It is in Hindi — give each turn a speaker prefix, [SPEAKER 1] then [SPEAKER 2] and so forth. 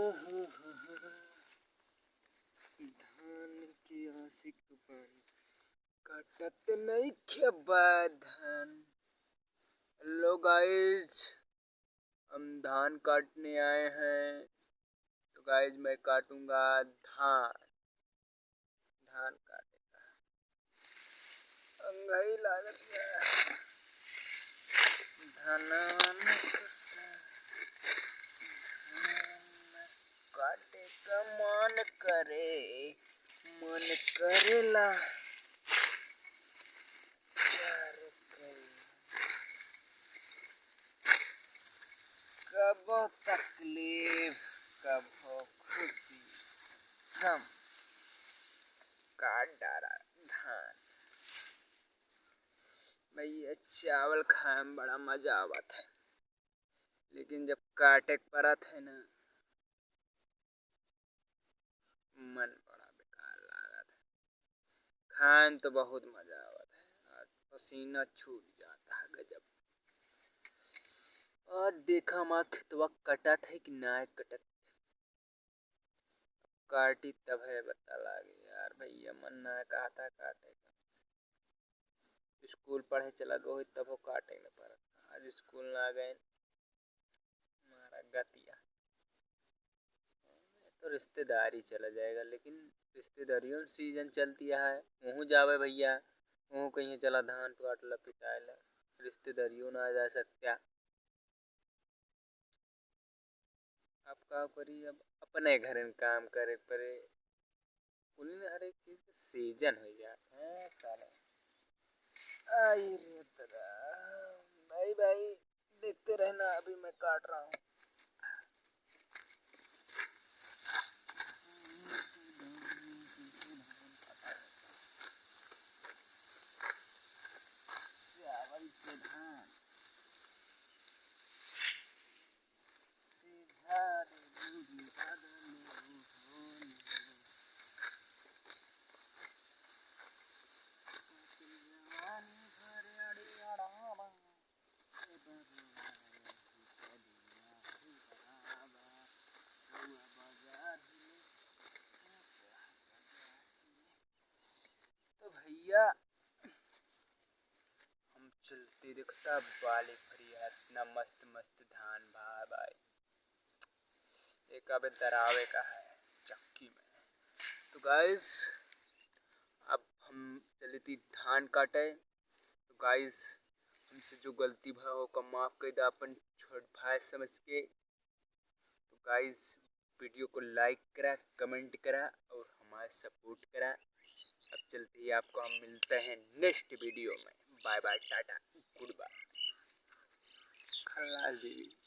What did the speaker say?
[SPEAKER 1] धान की आशिक बन काटत नहीं खेबा धान। हेलो गाइज, हम धान काटने आए हैं। तो गाइज मैं काटूंगा धान। धान काटेगा अंगाई लागत धान काटे का मन करेला। कबो तकलीफ कबो खुशी, हम काट डाला धान। भैया चावल खाए में बड़ा मजा आवत है, लेकिन जब काटे परत है ना, मन बड़ा बेकार लागत है। खाए तो बहुत मजा आवत है, आज पसीना छूट जाता है गजब। और देखा माँ खेतवा कटत है कि ना कटत। काटी तब है बता लागे यार। भैया मन ना कहा था काटे का। स्कूल पढ़े चला गो तब वो काटे न परत। आज स्कूल ना गए हमारा गतिया तो रिश्तेदारी चला जाएगा। लेकिन रिश्तेदारियों सीजन चलती है, वहाँ जावे भैया, वहाँ कहीं चला धान काटला पिटाएला, रिश्तेदारियों ना जा सकता। आप का करी, अब अपने घर में काम करे परे। हर एक चीज का सीजन हो जाता है साले। आई रे दादा, भाई देखते रहना, अभी मैं काट रहा हूँ। चावल के धान तो भैया हम चलते दिखता बाली फरिया, इतना मस्त मस्त धान भाई। एक अब दरावे का है चक्की में। तो गाइस अब हम चली थी धान काटे। तो गाइस हमसे जो गलती भा वो का माफ कर दा अपन छोट भाई समझ के। तो गाइस वीडियो को लाइक करा, कमेंट करा और हमारे सपोर्ट करा। अब चलते ही आपको हम मिलते हैं नेक्स्ट वीडियो में। Bye bye, tata, goodbye. खल्लास दीदी।